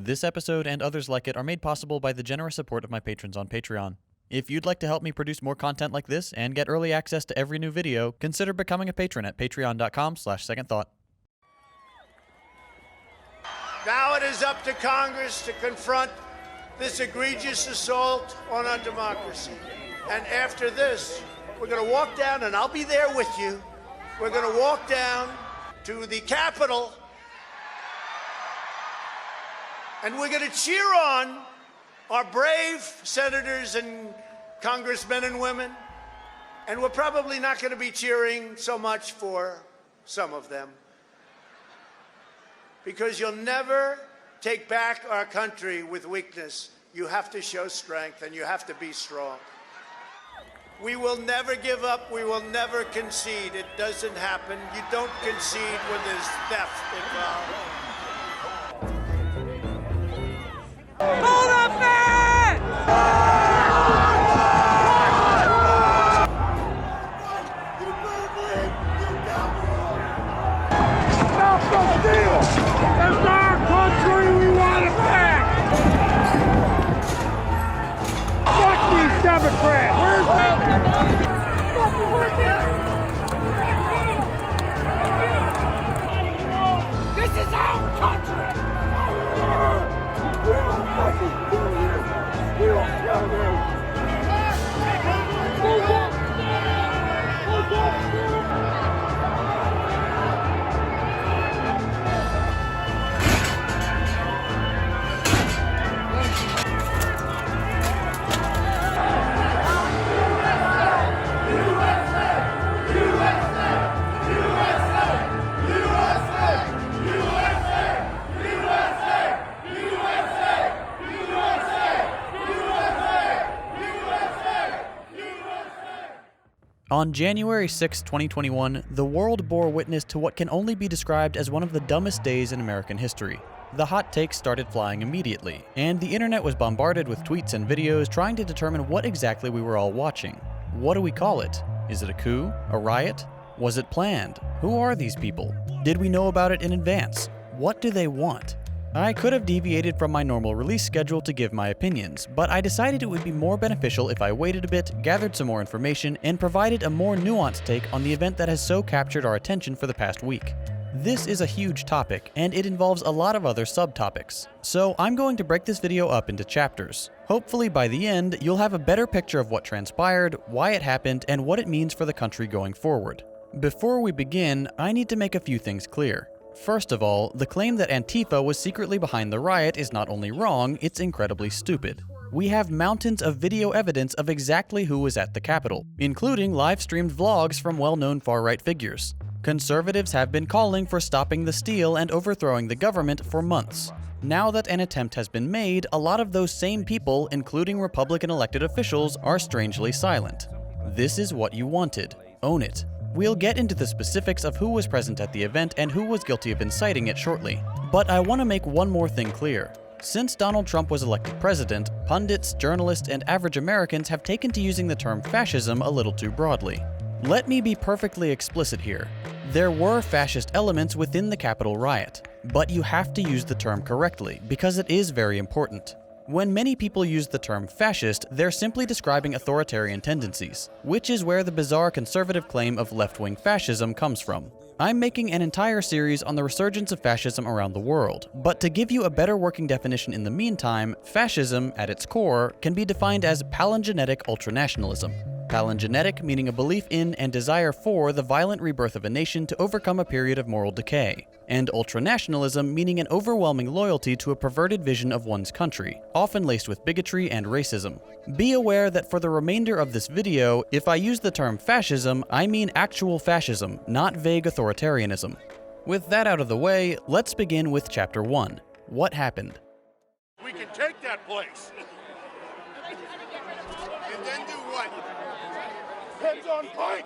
This episode and others like it are made possible by the generous support of my patrons on Patreon. If you'd like to help me produce more content like this and get early access to every new video, consider becoming a patron at patreon.com/secondthought. Now it is up to Congress to confront this egregious assault on our democracy. And after this, we're going to walk down, and I'll be there with you. We're going to walk down to the Capitol, and we're going to cheer on our brave senators and congressmen and women. And we're probably not going to be cheering so much for some of them, because you'll never take back our country with weakness. You have to show strength, and you have to be strong. We will never give up. We will never concede. It doesn't happen. You don't concede when there's theft involved. Hold up, man! Stop the steal! It's our country. We want it back! Fuck these Democrats! Where's that? This is our country! We will kill you! On January 6, 2021, the world bore witness to what can only be described as one of the dumbest days in American history. The hot takes started flying immediately, and the internet was bombarded with tweets and videos trying to determine what exactly we were all watching. What do we call it? Is it a coup? A riot? Was it planned? Who are these people? Did we know about it in advance? What do they want? I could have deviated from my normal release schedule to give my opinions, but I decided it would be more beneficial if I waited a bit, gathered some more information, and provided a more nuanced take on the event that has so captured our attention for the past week. This is a huge topic, and it involves a lot of other subtopics, so I'm going to break this video up into chapters. Hopefully by the end, you'll have a better picture of what transpired, why it happened, and what it means for the country going forward. Before we begin, I need to make a few things clear. First of all, the claim that Antifa was secretly behind the riot is not only wrong, it's incredibly stupid. We have mountains of video evidence of exactly who was at the Capitol, including live-streamed vlogs from well-known far-right figures. Conservatives have been calling for stopping the steal and overthrowing the government for months. Now that an attempt has been made, a lot of those same people, including Republican elected officials, are strangely silent. This is what you wanted. Own it. We'll get into the specifics of who was present at the event and who was guilty of inciting it shortly. But I want to make one more thing clear. Since Donald Trump was elected president, pundits, journalists, and average Americans have taken to using the term fascism a little too broadly. Let me be perfectly explicit here. There were fascist elements within the Capitol riot, but you have to use the term correctly because it is very important. When many people use the term fascist, they're simply describing authoritarian tendencies, which is where the bizarre conservative claim of left-wing fascism comes from. I'm making an entire series on the resurgence of fascism around the world, but to give you a better working definition in the meantime, fascism, at its core, can be defined as palingenetic ultranationalism. Palingenetic meaning a belief in and desire for the violent rebirth of a nation to overcome a period of moral decay, and ultranationalism meaning an overwhelming loyalty to a perverted vision of one's country, often laced with bigotry and racism. Be aware that for the remainder of this video, if I use the term fascism, I mean actual fascism, not vague authoritarianism. With that out of the way, let's begin with Chapter 1. What happened? We can take that place. And then do what? Heads on pike!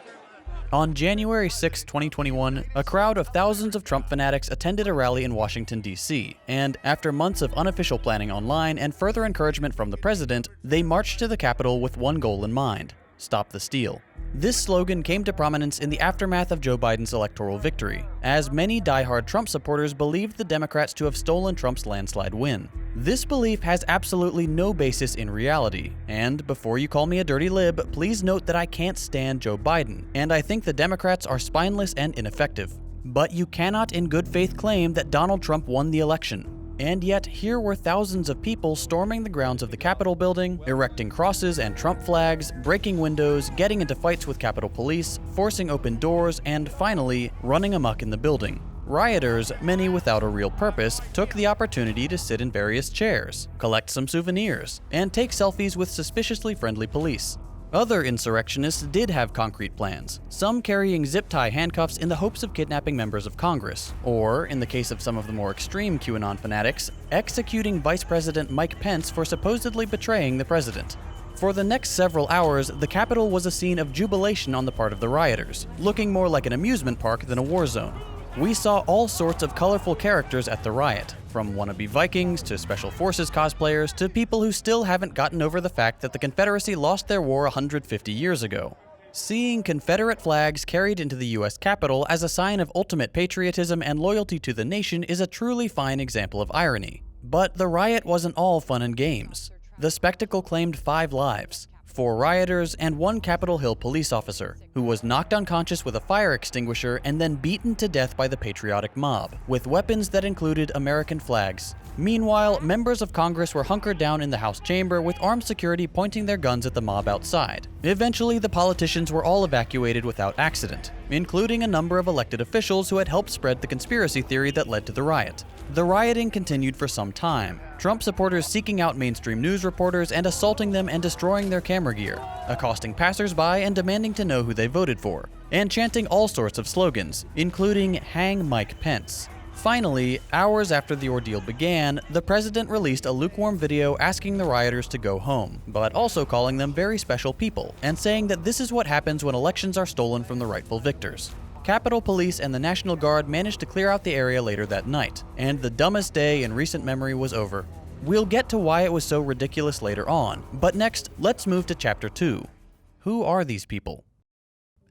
On January 6, 2021, a crowd of thousands of Trump fanatics attended a rally in Washington, D.C., and after months of unofficial planning online and further encouragement from the president, they marched to the Capitol with one goal in mind: Stop the Steal. This slogan came to prominence in the aftermath of Joe Biden's electoral victory, as many diehard Trump supporters believed the Democrats to have stolen Trump's landslide win. This belief has absolutely no basis in reality, and before you call me a dirty lib, please note that I can't stand Joe Biden, and I think the Democrats are spineless and ineffective. But you cannot in good faith claim that Donald Trump won the election. And yet, here were thousands of people storming the grounds of the Capitol building, erecting crosses and Trump flags, breaking windows, getting into fights with Capitol Police, forcing open doors, and finally, running amok in the building. Rioters, many without a real purpose, took the opportunity to sit in various chairs, collect some souvenirs, and take selfies with suspiciously friendly police. Other insurrectionists did have concrete plans, some carrying zip-tie handcuffs in the hopes of kidnapping members of Congress, or, in the case of some of the more extreme QAnon fanatics, executing Vice President Mike Pence for supposedly betraying the president. For the next several hours, the Capitol was a scene of jubilation on the part of the rioters, looking more like an amusement park than a war zone. We saw all sorts of colorful characters at the riot, from wannabe Vikings to Special Forces cosplayers to people who still haven't gotten over the fact that the Confederacy lost their war 150 years ago. Seeing Confederate flags carried into the US Capitol as a sign of ultimate patriotism and loyalty to the nation is a truly fine example of irony. But the riot wasn't all fun and games. The spectacle claimed 5 lives. 4 rioters, and 1 Capitol Hill police officer, who was knocked unconscious with a fire extinguisher and then beaten to death by the patriotic mob, with weapons that included American flags. Meanwhile, members of Congress were hunkered down in the House chamber with armed security pointing their guns at the mob outside. Eventually, the politicians were all evacuated without accident, including a number of elected officials who had helped spread the conspiracy theory that led to the riot. The rioting continued for some time, Trump supporters seeking out mainstream news reporters and assaulting them and destroying their camera gear, accosting passersby and demanding to know who they voted for, and chanting all sorts of slogans, including "Hang Mike Pence." Finally, hours after the ordeal began, the president released a lukewarm video asking the rioters to go home, but also calling them very special people, and saying that this is what happens when elections are stolen from the rightful victors. Capitol Police and the National Guard managed to clear out the area later that night, and the dumbest day in recent memory was over. We'll get to why it was so ridiculous later on, but next, let's move to Chapter 2. Who are these people?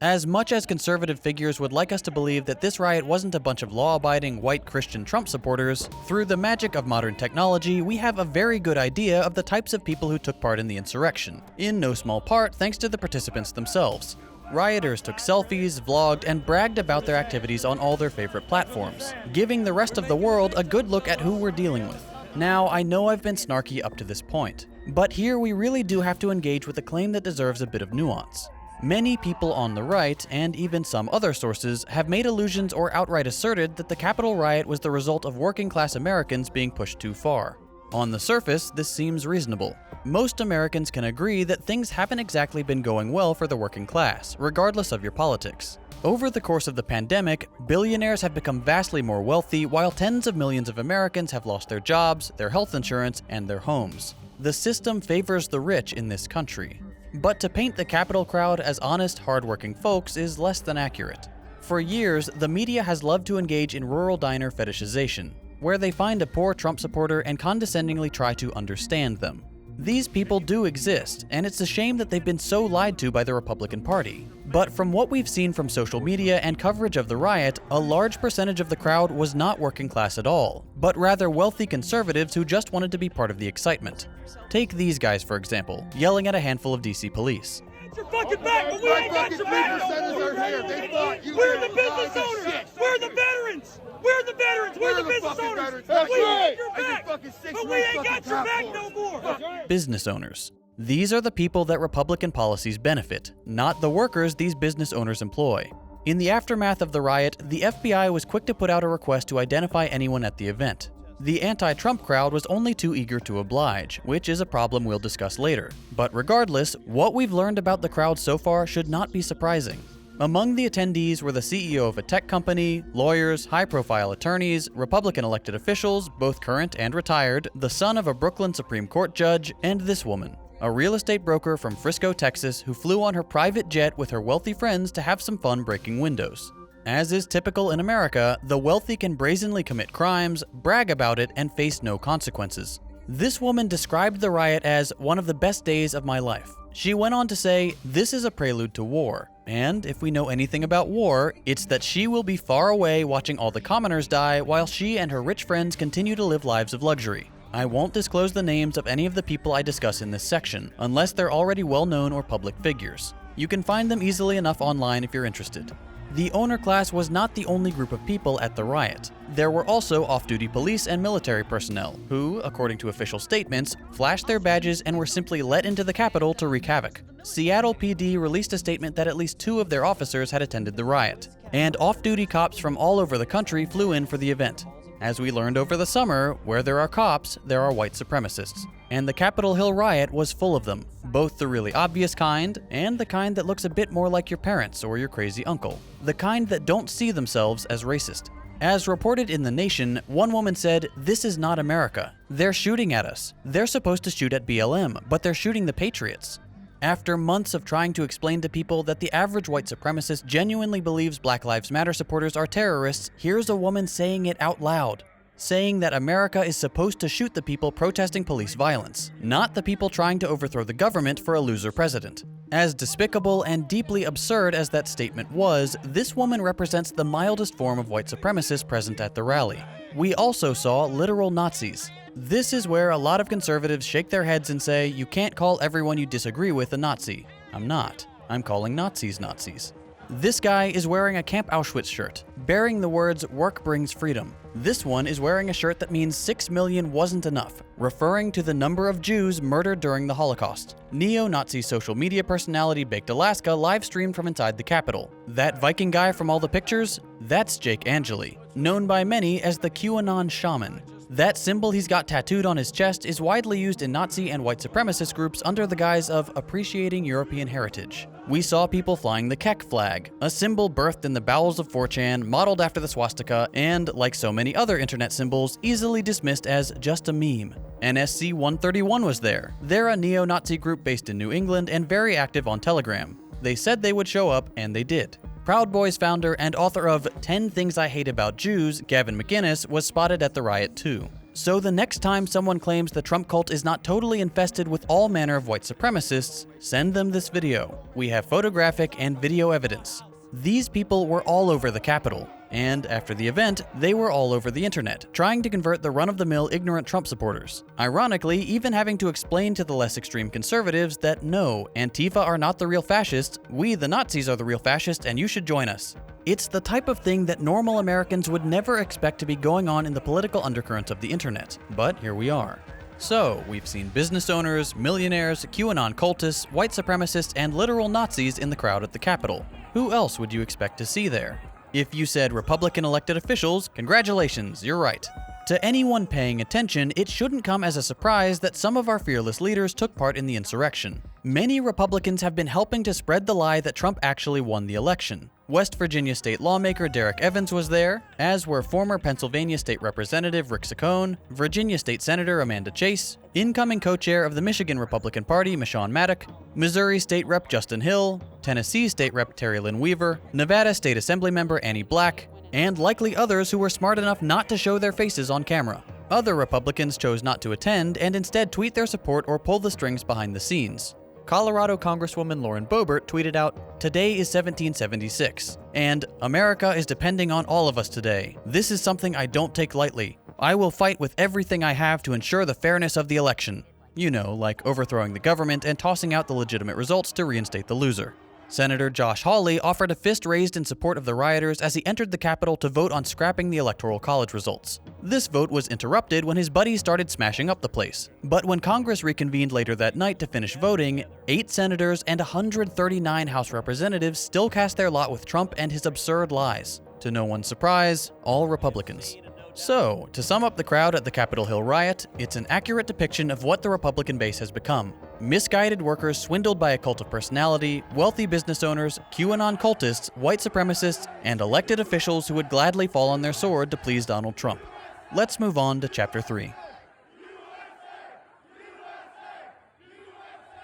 As much as conservative figures would like us to believe that this riot wasn't a bunch of law-abiding white Christian Trump supporters, through the magic of modern technology, we have a very good idea of the types of people who took part in the insurrection, in no small part thanks to the participants themselves. Rioters took selfies, vlogged, and bragged about their activities on all their favorite platforms, giving the rest of the world a good look at who we're dealing with. Now, I know I've been snarky up to this point, but here we really do have to engage with a claim that deserves a bit of nuance. Many people on the right, and even some other sources, have made allusions or outright asserted that the Capitol riot was the result of working-class Americans being pushed too far. On the surface, this seems reasonable. Most Americans can agree that things haven't exactly been going well for the working class, regardless of your politics. Over the course of the pandemic, billionaires have become vastly more wealthy, while tens of millions of Americans have lost their jobs, their health insurance, and their homes. The system favors the rich in this country. But to paint the Capitol crowd as honest, hardworking folks is less than accurate. For years, the media has loved to engage in rural diner fetishization, where they find a poor Trump supporter and condescendingly try to understand them. These people do exist, and it's a shame that they've been so lied to by the Republican Party. But from what we've seen from social media and coverage of the riot, a large percentage of the crowd was not working class at all, but rather wealthy conservatives who just wanted to be part of the excitement. Take these guys, for example, yelling at a handful of DC police. Your fucking back, but we ain't got your back no more. We're the business owners. We're the veterans. We're the veterans. We're the business owners. We ain't your back, but we ain't got your back no more. Business owners. These are the people that Republican policies benefit, not the workers these business owners employ. In the aftermath of the riot, the FBI was quick to put out a request to identify anyone at the event. The anti-Trump crowd was only too eager to oblige, which is a problem we'll discuss later. But regardless, what we've learned about the crowd so far should not be surprising. Among the attendees were the CEO of a tech company, lawyers, high-profile attorneys, Republican elected officials, both current and retired, the son of a Brooklyn Supreme Court judge, and this woman, a real estate broker from Frisco, Texas, who flew on her private jet with her wealthy friends to have some fun breaking windows. As is typical in America, the wealthy can brazenly commit crimes, brag about it, and face no consequences. This woman described the riot as one of the best days of my life. She went on to say, "This is a prelude to war. And if we know anything about war, it's that she will be far away watching all the commoners die while she and her rich friends continue to live lives of luxury. I won't disclose the names of any of the people I discuss in this section, unless they're already well-known or public figures. You can find them easily enough online if you're interested." The owner class was not the only group of people at the riot. There were also off-duty police and military personnel, who, according to official statements, flashed their badges and were simply let into the Capitol to wreak havoc. Seattle PD released a statement that at least 2 of their officers had attended the riot, and off-duty cops from all over the country flew in for the event. As we learned over the summer, where there are cops, there are white supremacists. And the Capitol Hill riot was full of them, both the really obvious kind and the kind that looks a bit more like your parents or your crazy uncle. The kind that don't see themselves as racist. As reported in The Nation, one woman said, "This is not America. They're shooting at us. They're supposed to shoot at BLM, but they're shooting the patriots." After months of trying to explain to people that the average white supremacist genuinely believes Black Lives Matter supporters are terrorists, here's a woman saying it out loud. Saying that America is supposed to shoot the people protesting police violence, not the people trying to overthrow the government for a loser president. As despicable and deeply absurd as that statement was, this woman represents the mildest form of white supremacists present at the rally. We also saw literal Nazis. This is where a lot of conservatives shake their heads and say, you can't call everyone you disagree with a Nazi. I'm not. I'm calling Nazis Nazis. This guy is wearing a Camp Auschwitz shirt, bearing the words, "Work brings freedom." This one is wearing a shirt that means 6 million wasn't enough, referring to the number of Jews murdered during the Holocaust. Neo-Nazi social media personality Baked Alaska live-streamed from inside the Capitol. That Viking guy from all the pictures? That's Jake Angeli, known by many as the QAnon Shaman. That symbol he's got tattooed on his chest is widely used in Nazi and white supremacist groups under the guise of appreciating European heritage. We saw people flying the Kek flag, a symbol birthed in the bowels of 4chan, modeled after the swastika, and, like so many other internet symbols, easily dismissed as just a meme. NSC 131 was there. They're a neo-Nazi group based in New England and very active on Telegram. They said they would show up, and they did. Proud Boys founder and author of 10 Things I Hate About Jews, Gavin McInnes, was spotted at the riot too. So the next time someone claims the Trump cult is not totally infested with all manner of white supremacists, send them this video. We have photographic and video evidence. These people were all over the Capitol, and after the event, they were all over the internet, trying to convert the run-of-the-mill ignorant Trump supporters. Ironically, even having to explain to the less extreme conservatives that no, Antifa are not the real fascists, we the Nazis are the real fascists and you should join us. It's the type of thing that normal Americans would never expect to be going on in the political undercurrents of the internet, but here we are. So, we've seen business owners, millionaires, QAnon cultists, white supremacists, and literal Nazis in the crowd at the Capitol. Who else would you expect to see there? If you said Republican elected officials, congratulations, you're right. To anyone paying attention, it shouldn't come as a surprise that some of our fearless leaders took part in the insurrection. Many Republicans have been helping to spread the lie that Trump actually won the election. West Virginia state lawmaker Derek Evans was there, as were former Pennsylvania state representative Rick Saccone, Virginia state senator Amanda Chase, incoming co-chair of the Michigan Republican Party Michonne Maddock, Missouri state rep Justin Hill, Tennessee state rep Terry Lynn Weaver, Nevada state assembly member Annie Black, and likely others who were smart enough not to show their faces on camera. Other Republicans chose not to attend and instead tweet their support or pull the strings behind the scenes. Colorado Congresswoman Lauren Boebert tweeted out, "Today is 1776, and America is depending on all of us today. This is something I don't take lightly. I will fight with everything I have to ensure the fairness of the election." You know, like overthrowing the government and tossing out the legitimate results to reinstate the loser. Senator Josh Hawley offered a fist raised in support of the rioters as he entered the Capitol to vote on scrapping the Electoral College results. This vote was interrupted when his buddies started smashing up the place. But when Congress reconvened later that night to finish voting, 8 senators and 139 House representatives still cast their lot with Trump and his absurd lies. To no one's surprise, all Republicans. So, to sum up the crowd at the Capitol Hill riot, it's an accurate depiction of what the Republican base has become. Misguided workers swindled by a cult of personality, wealthy business owners, QAnon cultists, white supremacists, and elected officials who would gladly fall on their sword to please Donald Trump. Let's move on to Chapter 3.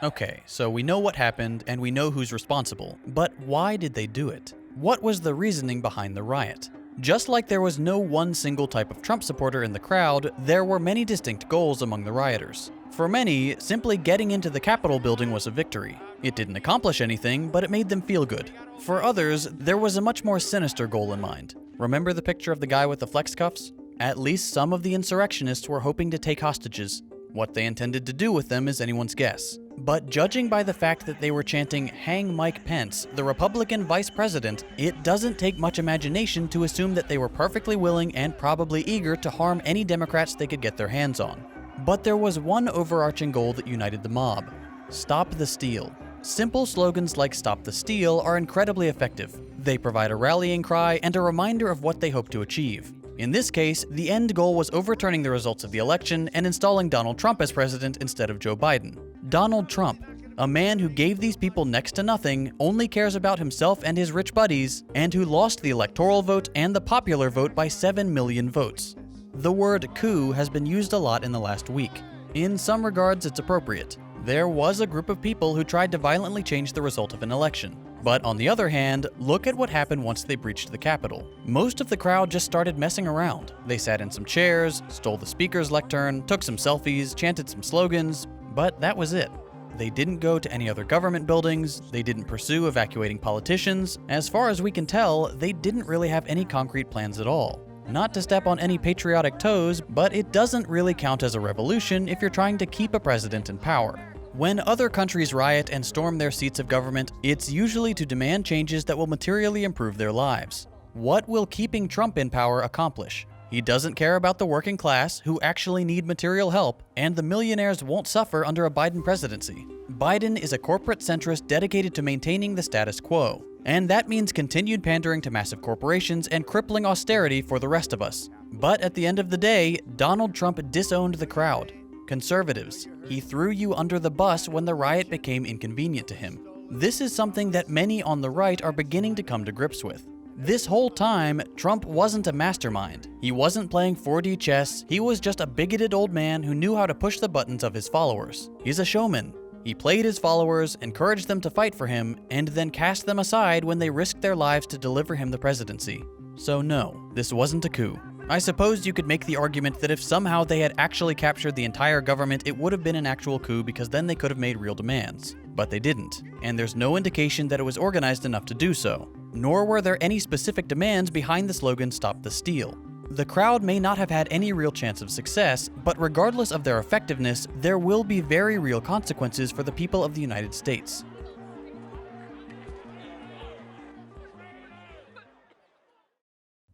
Okay, so we know what happened and we know who's responsible, but why did they do it? What was the reasoning behind the riot? Just like there was no one single type of Trump supporter in the crowd, there were many distinct goals among the rioters. For many, simply getting into the Capitol building was a victory. It didn't accomplish anything, but it made them feel good. For others, there was a much more sinister goal in mind. Remember the picture of the guy with the flex cuffs? At least some of the insurrectionists were hoping to take hostages. What they intended to do with them is anyone's guess. But judging by the fact that they were chanting, "Hang Mike Pence, the Republican vice president," it doesn't take much imagination to assume that they were perfectly willing and probably eager to harm any Democrats they could get their hands on. But there was one overarching goal that united the mob: stop the steal. Simple slogans like "Stop the Steal" are incredibly effective. They provide a rallying cry and a reminder of what they hope to achieve. In this case, the end goal was overturning the results of the election and installing Donald Trump as president instead of Joe Biden. Donald Trump, a man who gave these people next to nothing, only cares about himself and his rich buddies, and who lost the electoral vote and the popular vote by 7 million votes. The word coup has been used a lot in the last week. In some regards, it's appropriate. There was a group of people who tried to violently change the result of an election. But on the other hand, look at what happened once they breached the Capitol. Most of the crowd just started messing around. They sat in some chairs, stole the speaker's lectern, took some selfies, chanted some slogans, but that was it. They didn't go to any other government buildings, they didn't pursue evacuating politicians. As far as we can tell, they didn't really have any concrete plans at all. Not to step on any patriotic toes, but it doesn't really count as a revolution if you're trying to keep a president in power. When other countries riot and storm their seats of government, it's usually to demand changes that will materially improve their lives. What will keeping Trump in power accomplish? He doesn't care about the working class, who actually need material help, and the millionaires won't suffer under a Biden presidency. Biden is a corporate centrist dedicated to maintaining the status quo, and that means continued pandering to massive corporations and crippling austerity for the rest of us. But at the end of the day, Donald Trump disowned the crowd. Conservatives, he threw you under the bus when the riot became inconvenient to him. This is something that many on the right are beginning to come to grips with. This whole time, Trump wasn't a mastermind. He wasn't playing 4D chess, he was just a bigoted old man who knew how to push the buttons of his followers. He's a showman. He played his followers, encouraged them to fight for him, and then cast them aside when they risked their lives to deliver him the presidency. So no, this wasn't a coup. I suppose you could make the argument that if somehow they had actually captured the entire government, it would have been an actual coup because then they could have made real demands. But they didn't, and there's no indication that it was organized enough to do so. Nor were there any specific demands behind the slogan "Stop the Steal." The crowd may not have had any real chance of success, but regardless of their effectiveness, there will be very real consequences for the people of the United States.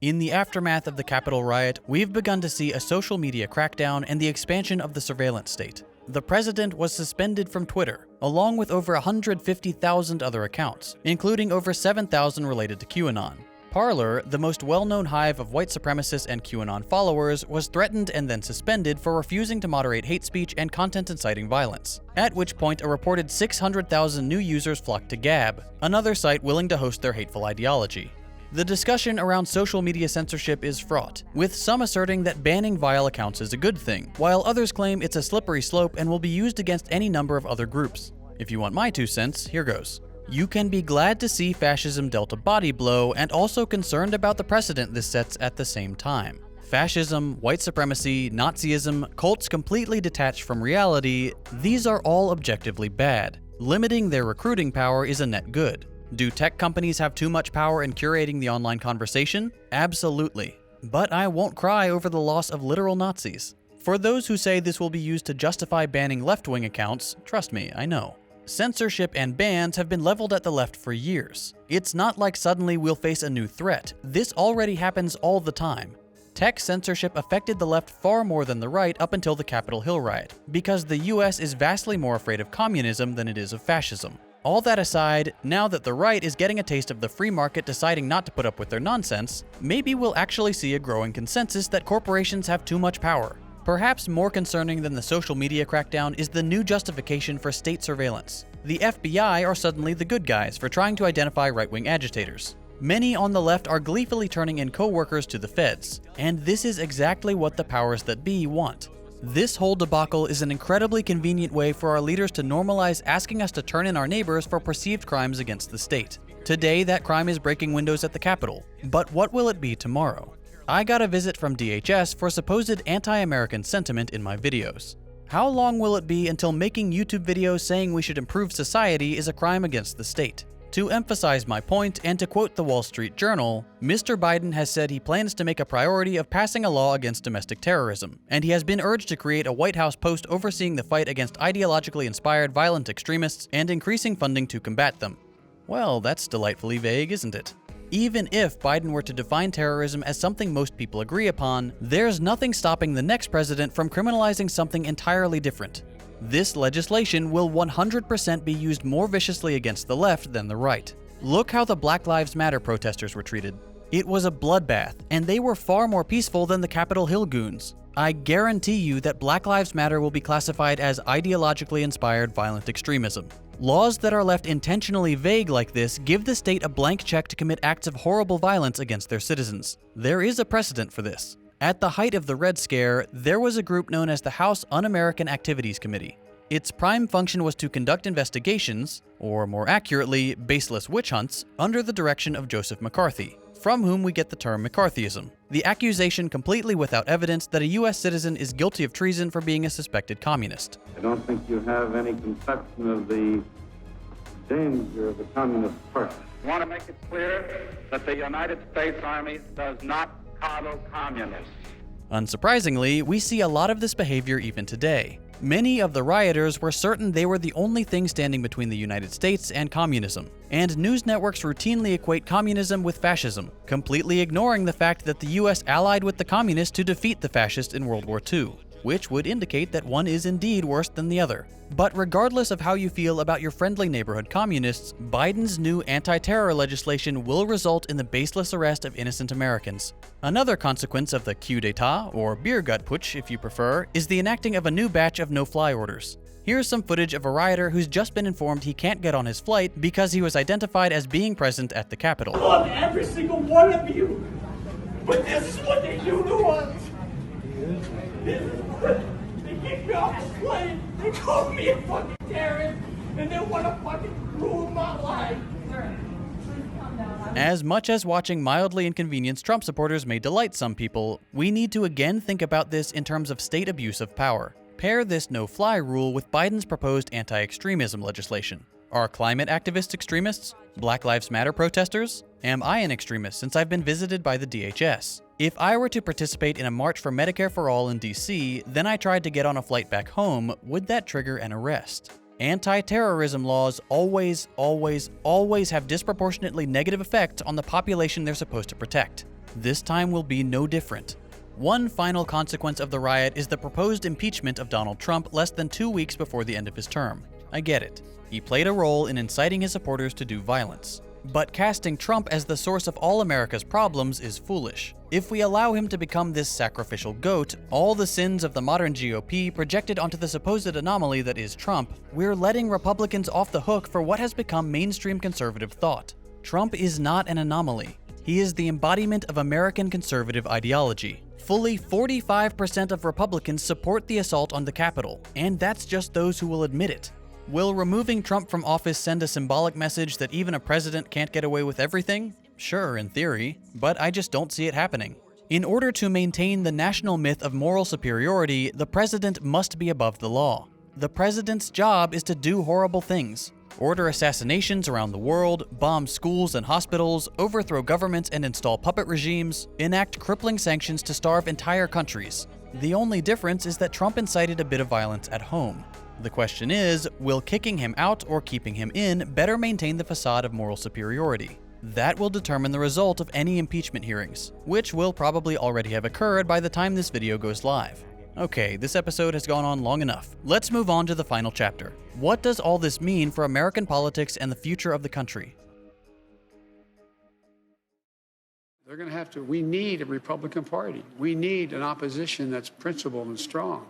In the aftermath of the Capitol riot, we've begun to see a social media crackdown and the expansion of the surveillance state. The president was suspended from Twitter, along with over 150,000 other accounts, including over 7,000 related to QAnon. Parler, the most well-known hive of white supremacists and QAnon followers, was threatened and then suspended for refusing to moderate hate speech and content inciting violence, at which point a reported 600,000 new users flocked to Gab, another site willing to host their hateful ideology. The discussion around social media censorship is fraught, with some asserting that banning vile accounts is a good thing, while others claim it's a slippery slope and will be used against any number of other groups. If you want my 2 cents, here goes. You can be glad to see fascism dealt a body blow and also concerned about the precedent this sets at the same time. Fascism, white supremacy, Nazism, cults completely detached from reality, these are all objectively bad. Limiting their recruiting power is a net good. Do tech companies have too much power in curating the online conversation? Absolutely. But I won't cry over the loss of literal Nazis. For those who say this will be used to justify banning left-wing accounts, trust me, I know. Censorship and bans have been leveled at the left for years. It's not like suddenly we'll face a new threat. This already happens all the time. Tech censorship affected the left far more than the right up until the Capitol Hill riot, because the US is vastly more afraid of communism than it is of fascism. All that aside, now that the right is getting a taste of the free market deciding not to put up with their nonsense, maybe we'll actually see a growing consensus that corporations have too much power. Perhaps more concerning than the social media crackdown is the new justification for state surveillance. The FBI are suddenly the good guys for trying to identify right-wing agitators. Many on the left are gleefully turning in co-workers to the feds, and this is exactly what the powers that be want. This whole debacle is an incredibly convenient way for our leaders to normalize asking us to turn in our neighbors for perceived crimes against the state. Today, that crime is breaking windows at the Capitol. But what will it be tomorrow? I got a visit from DHS for supposed anti-American sentiment in my videos. How long will it be until making YouTube videos saying we should improve society is a crime against the state? To emphasize my point, and to quote the Wall Street Journal, Mr. Biden has said he plans to make a priority of passing a law against domestic terrorism, and he has been urged to create a White House post overseeing the fight against ideologically inspired violent extremists and increasing funding to combat them. Well, that's delightfully vague, isn't it? Even if Biden were to define terrorism as something most people agree upon, there's nothing stopping the next president from criminalizing something entirely different. This legislation will 100% be used more viciously against the left than the right. Look how the Black Lives Matter protesters were treated. It was a bloodbath, and they were far more peaceful than the Capitol Hill goons. I guarantee you that Black Lives Matter will be classified as ideologically inspired violent extremism. Laws that are left intentionally vague like this give the state a blank check to commit acts of horrible violence against their citizens. There is a precedent for this. At the height of the Red Scare, there was a group known as the House Un-American Activities Committee. Its prime function was to conduct investigations, or more accurately, baseless witch hunts, under the direction of Joseph McCarthy, from whom we get the term McCarthyism, the accusation completely without evidence that a U.S. citizen is guilty of treason for being a suspected communist. I don't think you have any conception of the danger of the Communist Party. I want to make it clear that the United States Army does not coddle communists. Unsurprisingly, we see a lot of this behavior even today. Many of the rioters were certain they were the only thing standing between the United States and communism, and news networks routinely equate communism with fascism, completely ignoring the fact that the US allied with the communists to defeat the fascists in World War II, which would indicate that one is indeed worse than the other. But regardless of how you feel about your friendly neighborhood communists, Biden's new anti-terror legislation will result in the baseless arrest of innocent Americans. Another consequence of the coup d'etat, or beer gut putsch if you prefer, is the enacting of a new batch of no-fly orders. Here's some footage of a rioter who's just been informed he can't get on his flight because he was identified as being present at the Capitol. I love every single one of you, but this is what they do to us. They kick me off the plane, they call me a fucking terrorist, and they want to fucking ruin my life. As much as watching mildly inconvenienced Trump supporters may delight some people, we need to again think about this in terms of state abuse of power. Pair this no-fly rule with Biden's proposed anti-extremism legislation. Are climate activists extremists? Black Lives Matter protesters? Am I an extremist since I've been visited by the DHS? If I were to participate in a march for Medicare for All in DC, then I tried to get on a flight back home, would that trigger an arrest? Anti-terrorism laws always have disproportionately negative effects on the population they're supposed to protect. This time will be no different. One final consequence of the riot is the proposed impeachment of Donald Trump less than 2 weeks before the end of his term. I get it. He played a role in inciting his supporters to do violence. But casting Trump as the source of all America's problems is foolish. If we allow him to become this sacrificial goat, all the sins of the modern GOP projected onto the supposed anomaly that is Trump, we're letting Republicans off the hook for what has become mainstream conservative thought. Trump is not an anomaly. He is the embodiment of American conservative ideology. Fully 45% of Republicans support the assault on the Capitol, and that's just those who will admit it. Will removing Trump from office send a symbolic message that even a president can't get away with everything? Sure, in theory, but I just don't see it happening. In order to maintain the national myth of moral superiority, the president must be above the law. The president's job is to do horrible things. Order assassinations around the world, bomb schools and hospitals, overthrow governments and install puppet regimes, enact crippling sanctions to starve entire countries. The only difference is that Trump incited a bit of violence at home. The question is, will kicking him out or keeping him in better maintain the facade of moral superiority? That will determine the result of any impeachment hearings, which will probably already have occurred by the time this video goes live. Okay, this episode has gone on long enough. Let's move on to the final chapter. What does all this mean for American politics and the future of the country? They're going to have to, we need a Republican Party. We need an opposition that's principled and strong.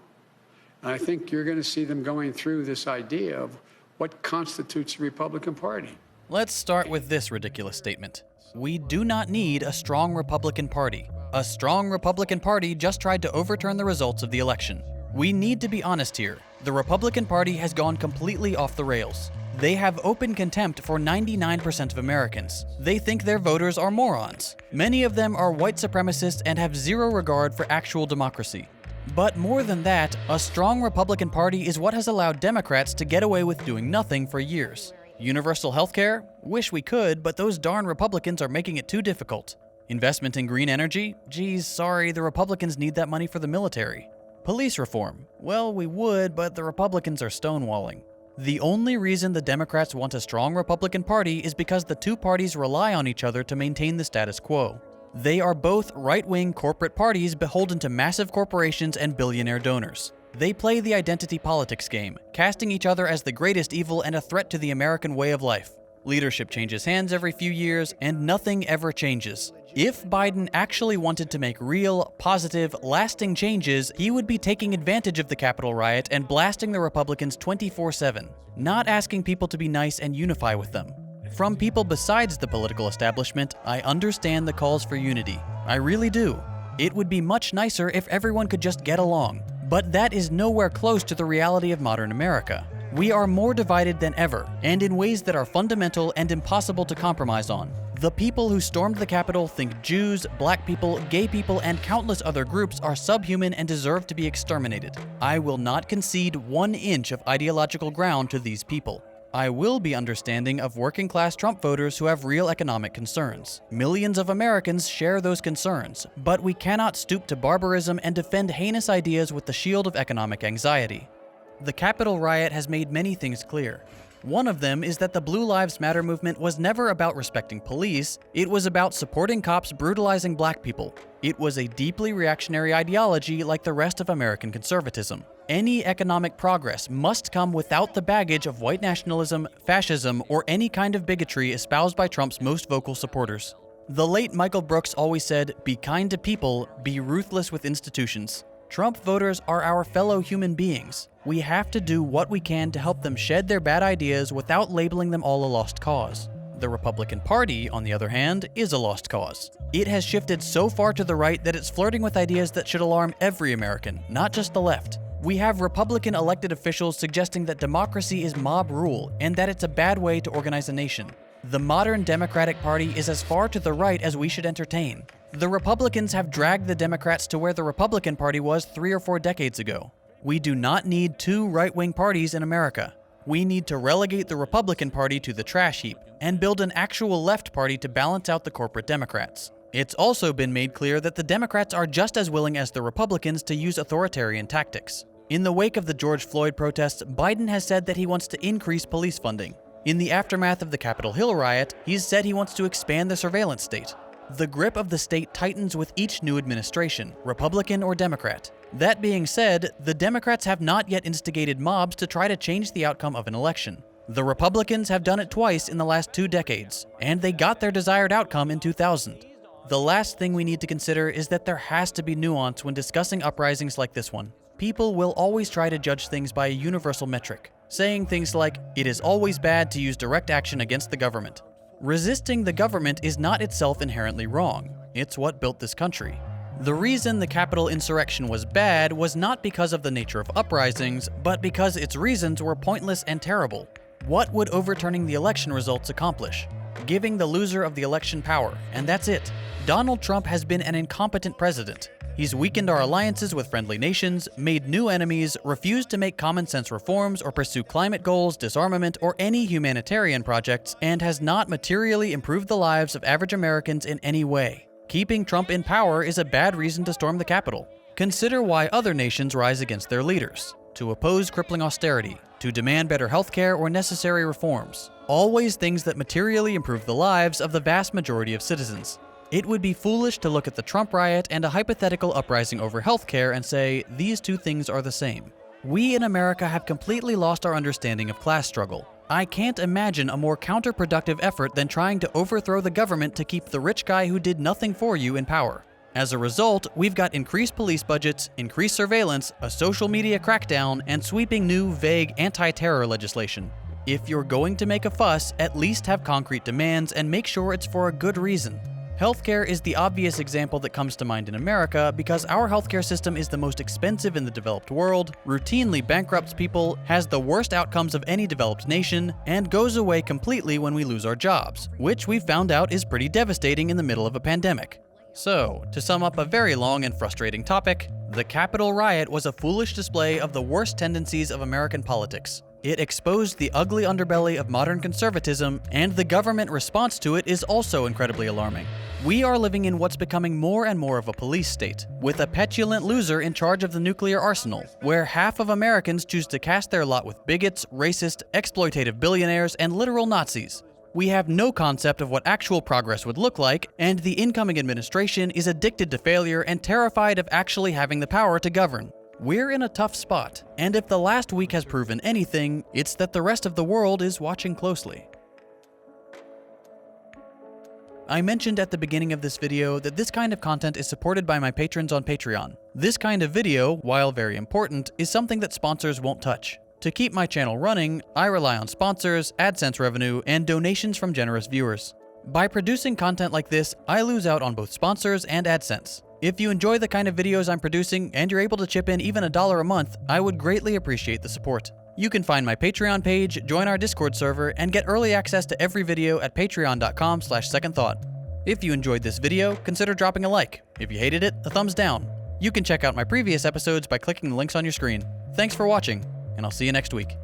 And I think you're going to see them going through this idea of what constitutes a Republican Party. Let's start with this ridiculous statement. We do not need a strong Republican Party. A strong Republican Party just tried to overturn the results of the election. We need to be honest here. The Republican Party has gone completely off the rails. They have open contempt for 99% of Americans. They think their voters are morons. Many of them are white supremacists and have zero regard for actual democracy. But more than that, a strong Republican Party is what has allowed Democrats to get away with doing nothing for years. Universal healthcare? Wish we could, but those darn Republicans are making it too difficult. Investment in green energy? Geez, sorry, the Republicans need that money for the military. Police reform? Well, we would, but the Republicans are stonewalling. The only reason the Democrats want a strong Republican Party is because the two parties rely on each other to maintain the status quo. They are both right-wing corporate parties beholden to massive corporations and billionaire donors. They play the identity politics game, casting each other as the greatest evil and a threat to the American way of life. Leadership changes hands every few years, and nothing ever changes. If Biden actually wanted to make real, positive, lasting changes, he would be taking advantage of the Capitol riot and blasting the Republicans 24/7, not asking people to be nice and unify with them. From people besides the political establishment, I understand the calls for unity. I really do. It would be much nicer if everyone could just get along. But that is nowhere close to the reality of modern America. We are more divided than ever, and in ways that are fundamental and impossible to compromise on. The people who stormed the Capitol think Jews, black people, gay people, and countless other groups are subhuman and deserve to be exterminated. I will not concede 1 inch of ideological ground to these people. I will be understanding of working-class Trump voters who have real economic concerns. Millions of Americans share those concerns, but we cannot stoop to barbarism and defend heinous ideas with the shield of economic anxiety. The Capitol riot has made many things clear. One of them is that the Blue Lives Matter movement was never about respecting police, it was about supporting cops brutalizing black people. It was a deeply reactionary ideology like the rest of American conservatism. Any economic progress must come without the baggage of white nationalism, fascism, or any kind of bigotry espoused by Trump's most vocal supporters. The late Michael Brooks always said, "Be kind to people, be ruthless with institutions." Trump voters are our fellow human beings. We have to do what we can to help them shed their bad ideas without labeling them all a lost cause. The Republican Party, on the other hand, is a lost cause. It has shifted so far to the right that it's flirting with ideas that should alarm every American, not just the left. We have Republican elected officials suggesting that democracy is mob rule and that it's a bad way to organize a nation. The modern Democratic Party is as far to the right as we should entertain. The Republicans have dragged the Democrats to where the Republican Party was 3 or 4 decades ago. We do not need 2 right-wing parties in America. We need to relegate the Republican Party to the trash heap and build an actual left party to balance out the corporate Democrats. It's also been made clear that the Democrats are just as willing as the Republicans to use authoritarian tactics. In the wake of the George Floyd protests, Biden has said that he wants to increase police funding. In the aftermath of the Capitol Hill riot, he's said he wants to expand the surveillance state. The grip of the state tightens with each new administration, Republican or Democrat. That being said, the Democrats have not yet instigated mobs to try to change the outcome of an election. The Republicans have done it twice in the last 2 decades, and they got their desired outcome in 2000. The last thing we need to consider is that there has to be nuance when discussing uprisings like this one. People will always try to judge things by a universal metric, saying things like, "It is always bad to use direct action against the government." Resisting the government is not itself inherently wrong. It's what built this country. The reason the Capitol insurrection was bad was not because of the nature of uprisings, but because its reasons were pointless and terrible. What would overturning the election results accomplish? Giving the loser of the election power, and that's it. Donald Trump has been an incompetent president. He's weakened our alliances with friendly nations, made new enemies, refused to make common sense reforms or pursue climate goals, disarmament, or any humanitarian projects, and has not materially improved the lives of average Americans in any way. Keeping Trump in power is a bad reason to storm the Capitol. Consider why other nations rise against their leaders: to oppose crippling austerity, to demand better healthcare or necessary reforms. Always things that materially improve the lives of the vast majority of citizens. It would be foolish to look at the Trump riot and a hypothetical uprising over healthcare and say, these 2 things are the same. We in America have completely lost our understanding of class struggle. I can't imagine a more counterproductive effort than trying to overthrow the government to keep the rich guy who did nothing for you in power. As a result, we've got increased police budgets, increased surveillance, a social media crackdown, and sweeping new, vague anti-terror legislation. If you're going to make a fuss, at least have concrete demands and make sure it's for a good reason. Healthcare is the obvious example that comes to mind in America because our healthcare system is the most expensive in the developed world, routinely bankrupts people, has the worst outcomes of any developed nation, and goes away completely when we lose our jobs, which we've found out is pretty devastating in the middle of a pandemic. So, to sum up a very long and frustrating topic, the Capitol riot was a foolish display of the worst tendencies of American politics. It exposed the ugly underbelly of modern conservatism, and the government response to it is also incredibly alarming. We are living in what's becoming more and more of a police state, with a petulant loser in charge of the nuclear arsenal, where half of Americans choose to cast their lot with bigots, racist, exploitative billionaires, and literal Nazis. We have no concept of what actual progress would look like, and the incoming administration is addicted to failure and terrified of actually having the power to govern. We're in a tough spot, and if the last week has proven anything, it's that the rest of the world is watching closely. I mentioned at the beginning of this video that this kind of content is supported by my patrons on Patreon. This kind of video, while very important, is something that sponsors won't touch. To keep my channel running, I rely on sponsors, AdSense revenue, and donations from generous viewers. By producing content like this, I lose out on both sponsors and AdSense. If you enjoy the kind of videos I'm producing and you're able to chip in even $1 a month, I would greatly appreciate the support. You can find my Patreon page, join our Discord server, and get early access to every video at patreon.com/secondthought. If you enjoyed this video, consider dropping a like. If you hated it, a thumbs down. You can check out my previous episodes by clicking the links on your screen. Thanks for watching, and I'll see you next week.